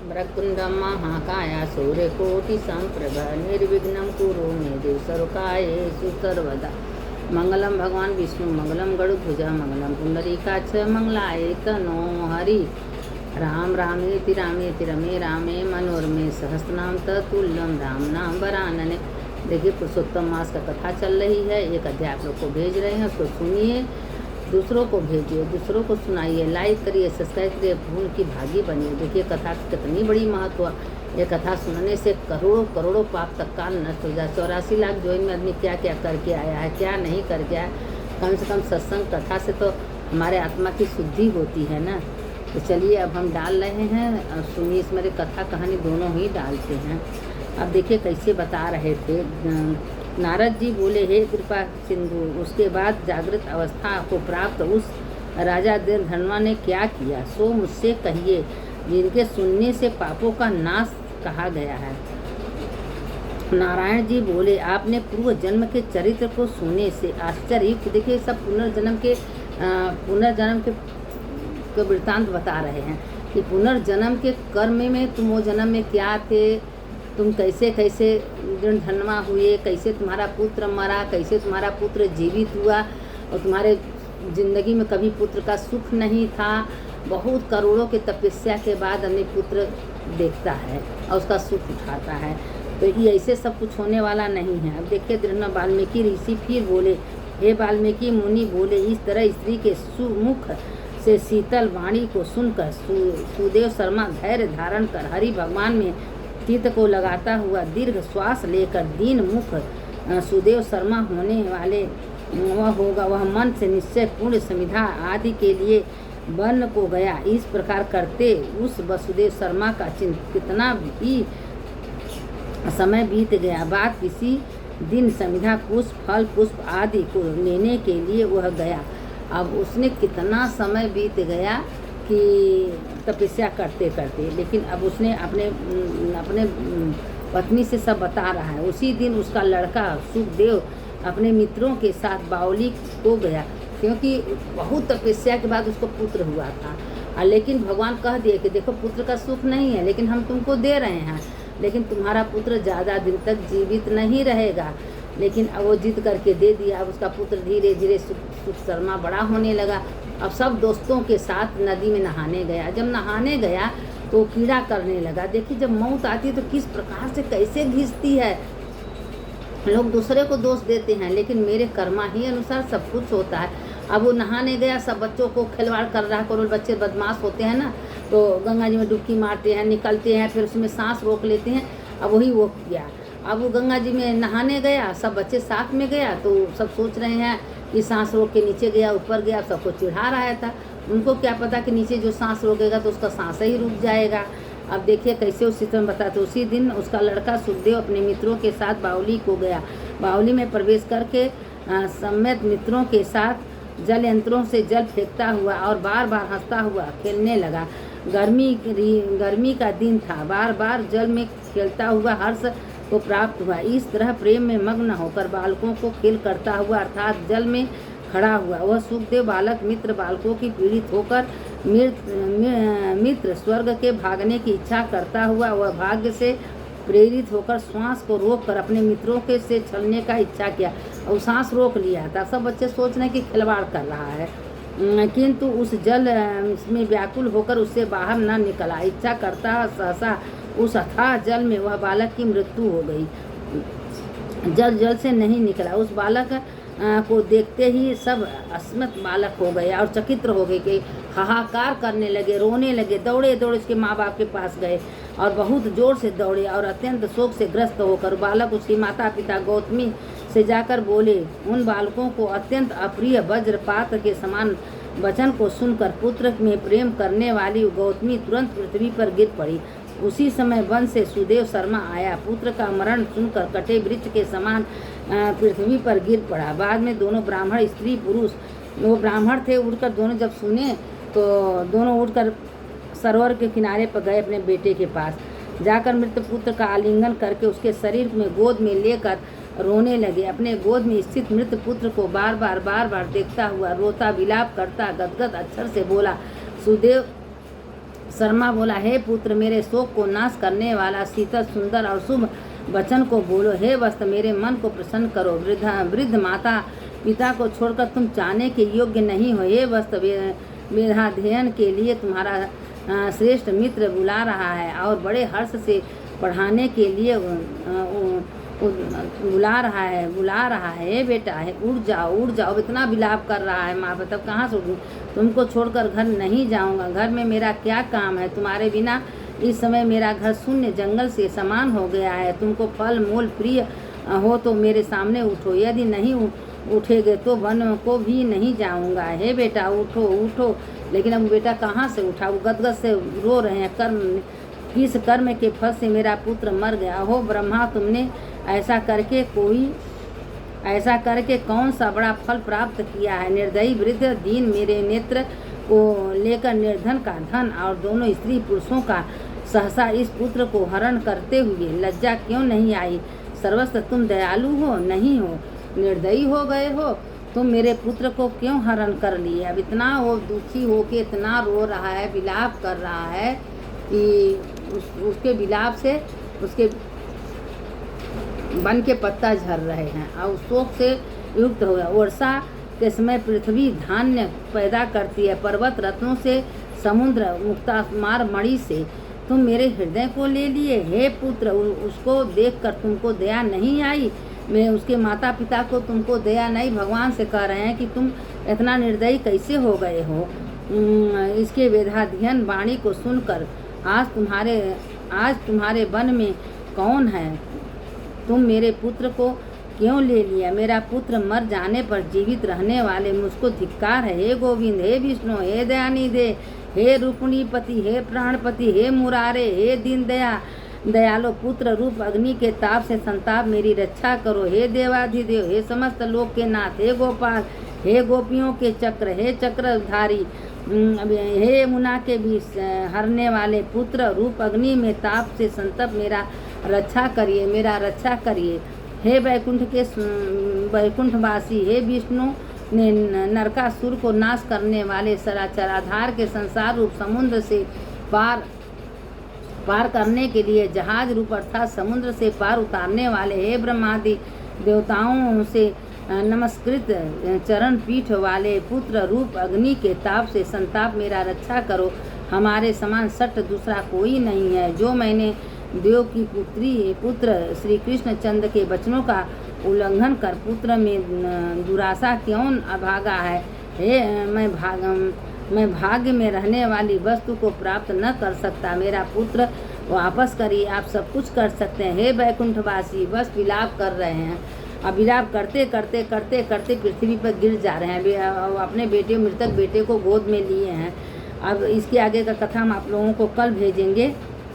वक्रतुण्डं महाकाय सूर्यकोटिसम्प्रभ निर्विघ्नं कुरु मे देव सर्वकार्येषु सर्वदा। मंगलम भगवान विष्णु मंगलम गरुड़ध्वज मंगलम पुंडरीकाक्ष मंगलाय तनो हरि। राम रामेति रामेति रमे रामे मनोरमे सहस्रनाम तत्तुल्यम राम नाम वरानने। देखिए पुरुषोत्तम मास का कथा चल रही है। एक अध्याय आप लोग को भेज रहे हैं, उसको सुनिए, दूसरों को भेजिए, दूसरों को सुनाइए, लाइक करिए, सब्सक्राइब करिए, भूल की भागी बनिए। देखिए कथा की कितनी बड़ी महत्व। ये कथा सुनने से करोड़ों करोड़ों पाप तत्काल नष्ट हो जाए। 84 लाख जोइन में आदमी क्या क्या करके आया है, क्या नहीं करके आया। कम से कम सत्संग कथा से तो हमारे आत्मा की शुद्धि होती है ना। तो चलिए अब हम डाल रहे हैं, सुनिए। इसमें कथा कहानी दोनों ही डालते हैं। अब देखिए कैसे बता रहे थे। नारद जी बोले, हे कृपा सिंधु, उसके बाद जागृत अवस्था को प्राप्त उस राजा धनवा ने क्या किया सो मुझसे कहिए, जिनके सुनने से पापों का नाश कहा गया है। नारायण जी बोले, आपने पूर्व जन्म के चरित्र को सुनने से आश्चर्य। देखिए सब पुनर्जन्म के वृत्तांत बता रहे हैं कि पुनर्जन्म के कर्म में तुम वो जन्म में क्या थे, तुम कैसे कैसे धनवा हुए, कैसे तुम्हारा पुत्र मरा, कैसे तुम्हारा पुत्र जीवित हुआ और तुम्हारे जिंदगी में कभी पुत्र का सुख नहीं था। बहुत करोड़ों के तपस्या के बाद अन्य पुत्र देखता है और उसका सुख उठाता है। तो ये ऐसे सब कुछ होने वाला नहीं है। अब देखिए दृढ़ वाल्मीकि ऋषि फिर बोले, हे वाल्मीकि मुनि बोले, इस तरह स्त्री के सुमुख से शीतल वाणी को सुनकर सुदेव शर्मा धैर्य धारण कर हरि भगवान में चित्त को लगाता हुआ दीर्घ श्वास लेकर दीन मुख सुदेव शर्मा होने वाले वह होगा, वह मन से निश्चय पूर्ण समिधा आदि के लिए वन को गया। इस प्रकार करते उस वसुदेव शर्मा का कितना भी समय बीत गया। बाद किसी दिन समिधा पुष्प फल पुष्प आदि को लेने के लिए वह गया। अब उसने कितना समय बीत गया कि तपस्या करते करते, लेकिन अब उसने अपने पत्नी से सब बता रहा है। उसी दिन उसका लड़का सुखदेव अपने मित्रों के साथ बावली को गया, क्योंकि बहुत तपस्या के बाद उसको पुत्र हुआ था। लेकिन भगवान कह दिए कि देखो पुत्र का सुख नहीं है, लेकिन हम तुमको दे रहे हैं, लेकिन तुम्हारा पुत्र ज़्यादा दिन तक जीवित नहीं रहेगा। लेकिन अब वो जिद करके दे दिया। अब उसका पुत्र धीरे धीरे सुख शर्मा बड़ा होने लगा। अब सब दोस्तों के साथ नदी में नहाने गया। जब नहाने गया तो कीड़ा करने लगा। देखिए जब मौत आती है तो किस प्रकार से कैसे घिसती है। लोग दूसरे को दोष देते हैं, लेकिन मेरे कर्मा ही अनुसार सब कुछ होता है। अब वो नहाने गया, सब बच्चों को खिलवाड़ कर रहा है। करोड़ बच्चे बदमाश होते हैं ना, तो गंगा जी में डुबकी मारते हैं, निकलते हैं, फिर उसमें सांस रोक लेते हैं। अब वही वो किया। अब वो गंगा जी में नहाने गया, सब बच्चे साथ में गया, तो सब सोच रहे हैं कि सांस रोक के नीचे गया, ऊपर गया, सबको चिढ़ा रहा था। उनको क्या पता कि नीचे जो सांस रोकेगा तो उसका सांस ही रुक जाएगा। अब देखिए कैसे उस चित्र में बताते। उसी दिन उसका लड़का सुखदेव अपने मित्रों के साथ बावली को गया। बावली में प्रवेश करके समेत मित्रों के साथ जल यंत्रों से जल फेंकता हुआ और बार बार हंसता हुआ खेलने लगा। गर्मी का दिन था। बार बार जल में खेलता हुआ हर्ष को प्राप्त हुआ। इस तरह प्रेम में मग्न होकर बालकों को खेल करता हुआ अर्थात जल में खड़ा हुआ वह सुखदेव बालक मित्र बालकों की पीड़ित होकर मित्र स्वर्ग के भागने की इच्छा करता हुआ वह भाग्य से प्रेरित होकर श्वास को रोककर अपने मित्रों के से छलने का इच्छा किया और सांस रोक लिया था। सब बच्चे सोच रहे हैं कि खिलवाड़ कर रहा है, किंतु उस जल में व्याकुल होकर उससे बाहर न निकला। इच्छा करता सहसा उस अथाह जल में वह बालक की मृत्यु हो गई। जल से नहीं निकला। उस बालक को देखते ही सब अस्मत बालक हो गए और चकित्र हो गए कि हाहाकार करने लगे, रोने लगे। दौड़े दौड़े उसके माँ बाप के पास गए और बहुत जोर से दौड़े और अत्यंत शोक से ग्रस्त होकर बालक उसकी माता पिता गौतमी से जाकर बोले। उन बालकों को अत्यंत अप्रिय वज्रपात के समान वचन को सुनकर पुत्र में प्रेम करने वाली गौतमी तुरंत पृथ्वी पर गिर पड़ी। उसी समय वन से सुदेव शर्मा आया। पुत्र का मरण सुनकर कटे वृक्ष के समान पृथ्वी पर गिर पड़ा। बाद में दोनों ब्राह्मण स्त्री पुरुष, वो ब्राह्मण थे, उठकर दोनों जब सुने तो दोनों उठकर सरोवर के किनारे पर गए। अपने बेटे के पास जाकर मृत पुत्र का आलिंगन करके उसके शरीर में गोद में लेकर रोने लगे। अपने गोद में स्थित मृत पुत्र को बार बार देखता हुआ रोता विलाप करता गदगद अक्षर से बोला, सुदेव शर्मा बोला, हे पुत्र, मेरे शोक को नाश करने वाला शीतल सुंदर और शुभ वचन को बोलो। हे वस्त, मेरे मन को प्रसन्न करो। वृद्ध माता पिता को छोड़कर तुम चाहने के योग्य नहीं हो। हे वस्त, वेदाध्ययन के लिए तुम्हारा श्रेष्ठ मित्र बुला रहा है और बड़े हर्ष से पढ़ाने के लिए बुला रहा है। हे बेटा, है उठ जाओ। इतना विलाप कर रहा है माँ, तब कहाँ से उठूँ? तुमको छोड़कर घर नहीं जाऊँगा। घर में मेरा क्या काम है? तुम्हारे बिना इस समय मेरा घर शून्य जंगल से समान हो गया है। तुमको फल मूल प्रिय हो तो मेरे सामने उठो, यदि नहीं उठेगे तो वन को भी नहीं जाऊँगा। हे बेटा, उठो। लेकिन अब बेटा कहाँ से उठा? वो गदगद से रो रहे हैं। किस कर्म के फल से मेरा पुत्र मर गया? हो ब्रह्मा, तुमने ऐसा करके कौन सा बड़ा फल प्राप्त किया है? निर्दयी वृद्ध दीन मेरे नेत्र को लेकर निर्धन का धन और दोनों स्त्री पुरुषों का सहसा इस पुत्र को हरण करते हुए लज्जा क्यों नहीं आई? सर्वस्व तुम दयालु हो नहीं हो, निर्दयी हो गए हो। तुम मेरे पुत्र को क्यों हरण कर लिए? अब इतना वो दुखी हो के इतना रो रहा है, विलाप कर रहा है कि उसके विलाप से उसके वन के पत्ता झड़ रहे हैं और शोक से युक्त हो गया। वर्षा के समय पृथ्वी धान्य पैदा करती है, पर्वत रत्नों से, समुद्र मुक्तामार मणि से तुम मेरे हृदय को ले लिए। हे पुत्र, उसको देखकर तुमको दया नहीं आई? मैं उसके माता पिता को तुमको दया नहीं? भगवान से कह रहे हैं कि तुम इतना निर्दयी कैसे हो गए हो? इसके वेदाध्ययन वाणी को सुनकर आज तुम्हारे वन में कौन है? तुम मेरे पुत्र को क्यों ले लिया? मेरा पुत्र मर जाने पर जीवित रहने वाले मुझको धिक्कार है। हे गोविंद, हे विष्णु, हे दयानिधे, हे रूपणीपति, हे प्राणपति, हे मुरारे, हे दीन दयालो पुत्र रूप अग्नि के ताप से संताप मेरी रक्षा करो। हे देवाधिदेव, हे समस्त लोक के नाथ, हे गोपाल, हे गोपियों के चक्र, हे चक्रधारी, हे यमुना के बीच हरने वाले पुत्र रूप अग्नि में ताप से संतप मेरा रक्षा करिए। हे वैकुंठवासी, हे विष्णु ने नरकासुर को नाश करने वाले चराचराधार के संसार रूप समुद्र से पार करने के लिए जहाज रूप अर्थात समुद्र से पार उतारने वाले, हे ब्रह्मादि देवताओं से नमस्कृत चरण पीठ वाले पुत्र रूप अग्नि के ताप से संताप मेरा रक्षा करो। हमारे समान सट दूसरा कोई नहीं है। जो मैंने देव की पुत्र श्री कृष्ण चंद्र के वचनों का उल्लंघन कर पुत्र में दुराशा क्यों अभागा है? हे मैं भाग्य में रहने वाली वस्तु को प्राप्त न कर सकता। मेरा पुत्र वापस करिए, आप सब कुछ कर सकते हैं। हे वैकुंठवासी, बस विलाप कर रहे हैं। अब विलाप करते करते पृथ्वी पर गिर जा रहे हैं। अपने मृतक बेटे को गोद में लिए हैं। अब इसके आगे का कथा हम आप लोगों को कल भेजेंगे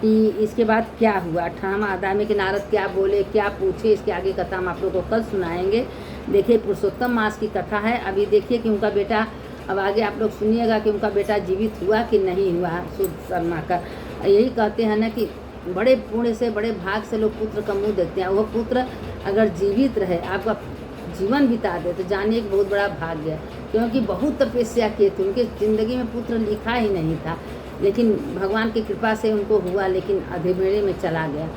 कि इसके बाद क्या हुआ। 18वां अध्याय में कि नारद क्या बोले, क्या पूछे, इसके आगे कथा हम आप लोगों को कल सुनाएंगे। देखिए, पुरुषोत्तम मास की कथा है। अभी देखिए कि उनका बेटा, अब आगे आप लोग सुनिएगा कि उनका बेटा जीवित हुआ कि नहीं हुआ। सुध शर्मा का यही कहते हैं ना कि बड़े पुण्य से, बड़े भाग से लोग पुत्र का मुँह देखते हैं। वो पुत्र अगर जीवित रहे, आपका जीवन बिता दे, तो जानिए कि बहुत बड़ा भाग्य है। क्योंकि बहुत तपस्या किए थे, उनके ज़िंदगी में पुत्र लिखा ही नहीं था, लेकिन भगवान की कृपा से उनको हुआ, लेकिन अधेमेरे में चला गया।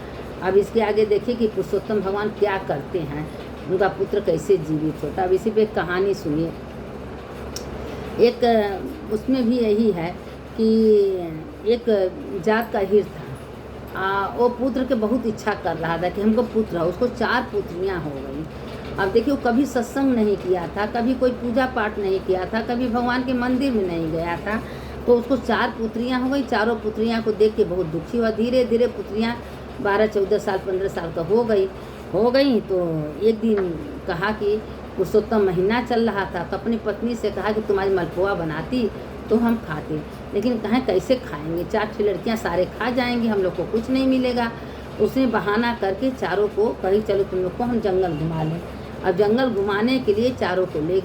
अब इसके आगे देखिए कि पुरुषोत्तम भगवान क्या करते हैं, उनका पुत्र कैसे जीवित होता। अब इसी पे एक कहानी सुनिए। एक उसमें भी यही है कि एक जात का हीर था। वो पुत्र के बहुत इच्छा कर रहा था कि हमको पुत्र हो। उसको 4 पुत्रियां हो गई। अब देखिए, वो कभी सत्संग नहीं किया था, कभी कोई पूजा पाठ नहीं किया था, कभी भगवान के मंदिर में नहीं गया था, तो उसको 4 पुत्रियां हो गई। चारों पुत्रियां को देख के बहुत दुखी हुआ। धीरे धीरे पुत्रियां 12-14 साल 15 साल का हो गई। तो एक दिन कहा कि पुरुषोत्तम महीना चल रहा था, तो अपनी पत्नी से कहा कि तुम्हारी मलपुआ बनाती तो हम खाते, लेकिन कहें कैसे खाएंगे, 4 लड़कियां सारे खा जाएंगी, हम लोग को कुछ नहीं मिलेगा। उसने बहाना करके चारों को कही चलो तुम लोग को हम जंगल घुमा लें। अब जंगल घुमाने के लिए चारों को ले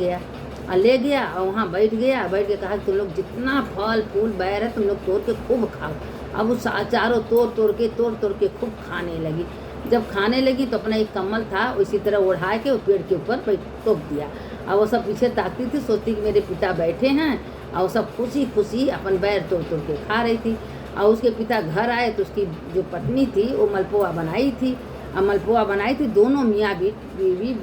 गया और वहाँ बैठ के कहा कि तुम लोग जितना फल फूल बैर है तुम लोग तोड़ के खूब खाओ। अब वो चारों तोड़ के खूब खाने लगी। जब खाने लगी तो अपना एक कम्बल था उसी तरह ओढ़ा के वो पेड़ के ऊपर टोक दिया। अब वो सब पीछे ताकती थी, सोचती कि मेरे पिता बैठे हैं, और सब खुशी खुशी अपन बैर तोड़ के खा रही थी। और उसके पिता घर आए तो उसकी जो पत्नी थी वो मलपुआ बनाई थी, और मलपुआ बनाई थी, दोनों मियाँ बीवी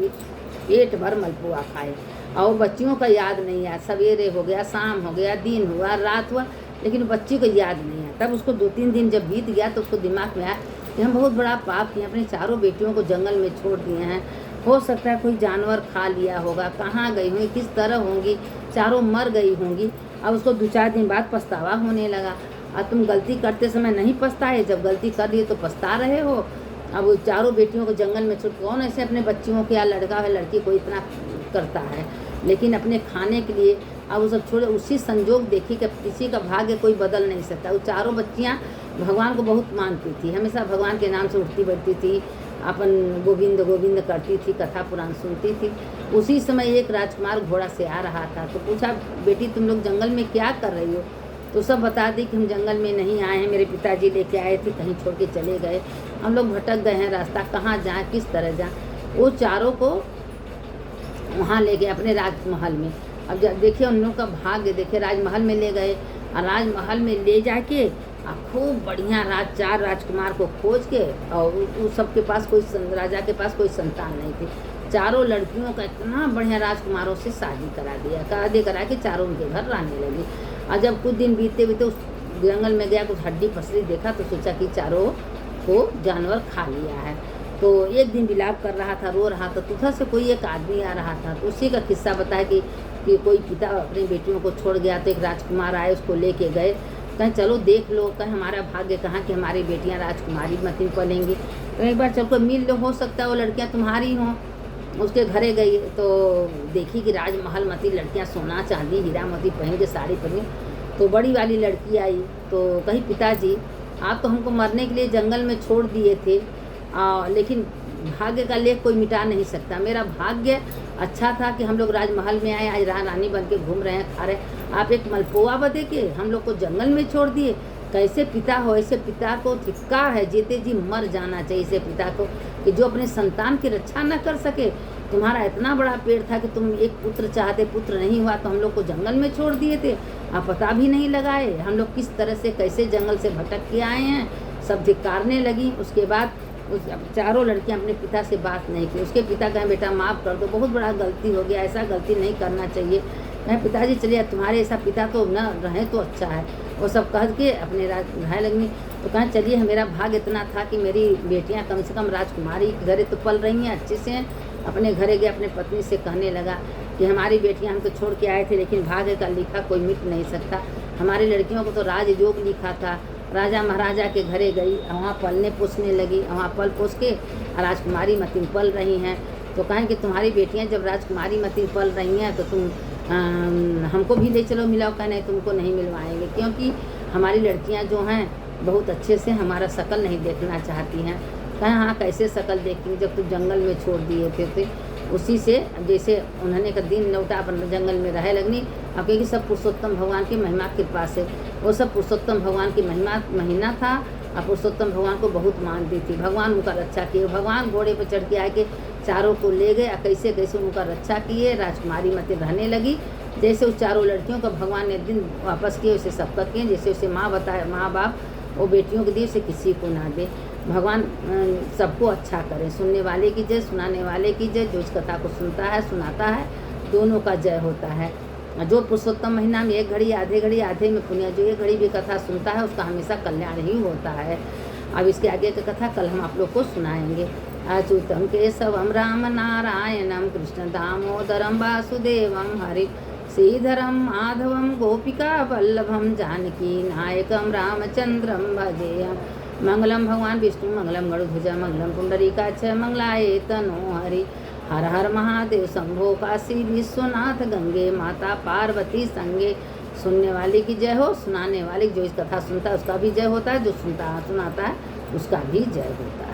पेट भर मलपुआ खाए, और बच्चियों का याद नहीं आया। सवेरे हो गया, शाम हो गया, दिन हुआ, रात हुआ, लेकिन बच्ची को याद नहीं आया। तब उसको 2-3 दिन जब बीत गया तो उसको दिमाग में आया कि हम बहुत बड़ा पाप किए, अपनी चारों बेटियों को जंगल में छोड़ दिए हैं, हो सकता है कोई जानवर खा लिया होगा, कहाँ गई होंगी, किस तरह होंगी, चारों मर गई होंगी। अब उसको 2-4 दिन बाद पछतावा होने लगा। अब तुम गलती करते समय नहीं पछताए, जब गलती कर लिए तो पछता रहे हो। अब वो चारों बेटियों को जंगल में छोड़, कौन ऐसे अपने बच्चियों को या लड़का है लड़की को इतना करता है, लेकिन अपने खाने के लिए अब वो सब छोड़े। उसी संजोग देखी कि किसी का भाग्य कोई बदल नहीं सकता। वो चारों बच्चियाँ भगवान को बहुत मानती थी, हमेशा भगवान के नाम से उठती बैठती थी, अपन गोविंद गोविंद करती थी, कथा पुराण सुनती थी। उसी समय एक राजकुमार घोड़ा से आ रहा था, तो पूछा, बेटी तुम लोग जंगल में क्या कर रही हो? तो सब बता दी कि हम जंगल में नहीं आए हैं, मेरे पिताजी लेके आए थे, कहीं छोड़ के चले गए, हम लोग भटक गए हैं, रास्ता कहाँ जाएँ, किस तरह जाएँ। वो चारों को वहाँ ले गए अपने राजमहल में। अब जब देखिए उन लोगों का भाग्य, देखिए राजमहल में ले गए, और राजमहल में ले जाके खूब बढ़िया 4 राजकुमार को खोज के, और उस सबके पास कोई राजा के पास कोई संतान नहीं थी। चारों लड़कियों का इतना बढ़िया राजकुमारों से शादी करा दिया, करा के चारों उनके घर रहने लगी। और जब कुछ दिन बीते उस जंगल में गया, कुछ हड्डी पसली देखा तो सोचा कि चारों को जानवर खा लिया है। तो एक दिन विलाप कर रहा था, रो रहा था, तो उधर से कोई एक आदमी आ रहा था, तो उसी का किस्सा बताया कि कोई पिता अपनी बेटियों को छोड़ गया, तो एक राजकुमार आए, उसको लेके गए, कहें चलो देख लो, कहें हमारा भाग्य कहाँ कि हमारी बेटियाँ राजकुमारी मती पलेंगी, तो एक बार चल को मिल लो, हो सकता है वो लड़कियाँ तुम्हारी हों। उसके घरे गई तो देखी कि राजमहल मती लड़कियाँ सोना चांदी हीरा मोती पहन के साड़ी पहनी। तो बड़ी वाली लड़की आई तो कही, पिताजी आप तो हमको मरने के लिए जंगल में छोड़ दिए थे, लेकिन भाग्य का लेख कोई मिटा नहीं सकता। मेरा भाग्य अच्छा था कि हम लोग राजमहल में आए, आज रानी बन के घूम रहे हैं, खा रहे हैं। आप एक मलपुआ बदे के हम लोग को जंगल में छोड़ दिए। कैसे पिता हो, ऐसे पिता को धिक्कार है, जीते जी मर जाना चाहिए ऐसे पिता को, कि जो अपने संतान की रक्षा न कर सके। तुम्हारा इतना बड़ा पेड़ था कि तुम एक पुत्र चाहते, पुत्र नहीं हुआ तो हम लोग को जंगल में छोड़ दिए थे, आप पता भी नहीं लगाए हम लोग किस तरह से कैसे जंगल से भटक के आए हैं। सब धिक्कारने लगी। उसके बाद उस चारों लड़कियां अपने पिता से बात नहीं की। उसके पिता कहें, बेटा माफ़ कर दो, बहुत बड़ा गलती हो गया, ऐसा गलती नहीं करना चाहिए। कहें, पिताजी चलिए, तुम्हारे ऐसा पिता तो न रहे तो अच्छा है। वो सब कह के अपने रहने लगनी। तो कहें, चलिए मेरा भाग इतना था कि मेरी बेटियां कम से कम राजकुमारी घरे तो पल रही हैं, अच्छे से हैं। अपने घरे गए, अपने पत्नी से कहने लगा कि हमारी बेटियां हम तो छोड़ के आए थे, लेकिन भाग्य का लिखा कोई मिट नहीं सकता। हमारी लड़कियों को तो राजयोग लिखा था। राजा महाराजा के घरे गई, वहाँ पलने पोसने लगी, वहाँ पल पोस के राजकुमारी मती पल रही हैं। तो कहें कि तुम्हारी बेटियां जब राजकुमारी मती पल रही हैं तो तुम हमको भी ले चलो, मिलाओ। कहने तुमको नहीं मिलवाएंगे, क्योंकि हमारी लड़कियां जो हैं बहुत अच्छे से हमारा शकल नहीं देखना चाहती हैं। कहें, हाँ कैसे शकल देखती, जब तुम जंगल में छोड़ दिए थे। उसी से जैसे उन्होंने का दिन लौटा अपन जंगल में रहे लगनी। अब क्योंकि सब पुरुषोत्तम भगवान की महिमा कृपा से, वो सब पुरुषोत्तम भगवान की महीना था, और पुरुषोत्तम भगवान को बहुत मानती थी। भगवान उनका रक्षा किए, भगवान घोड़े पर चढ़ के आके चारों को ले गए, कैसे कैसे उनका रक्षा किए। राजकुमारी मतें रहने लगी। जैसे उस चारों लड़कियों का भगवान ने दिन वापस किए, उसे सबका किए। जैसे उसे माँ बताए, माँ बाप वो बेटियों के दिए, उसे किसी को ना दे। भगवान सबको अच्छा करे। सुनने वाले की जय, सुनाने वाले की जय। जो इस कथा को सुनता है सुनाता है, दोनों का जय होता है। जो पुरुषोत्तम महीना में एक घड़ी आधे में पुण्य, जो एक घड़ी भी कथा सुनता है उसका हमेशा कल्याण ही होता है। अब इसके आगे की कथा कल हम आप लोग को सुनाएंगे। अच्युतम केशवम राम नारायणम कृष्ण दामोदरम वासुदेवम हरि श्रीधरम माधवम गोपिका वल्लभम जानकी नायकम रामचंद्रम भजेयम। मंगलम भगवान विष्णु मंगलम गरुड़ध्वज मंगलम पुंडरीकाक्ष मंगलाय तनो हरि। हर हर महादेव शंभो काशी विश्वनाथ गंगे माता पार्वती संगे। सुनने वाले की जय हो, सुनाने वाले जो इस कथा सुनता है उसका भी जय होता है, जो सुनाता है उसका भी जय होता है।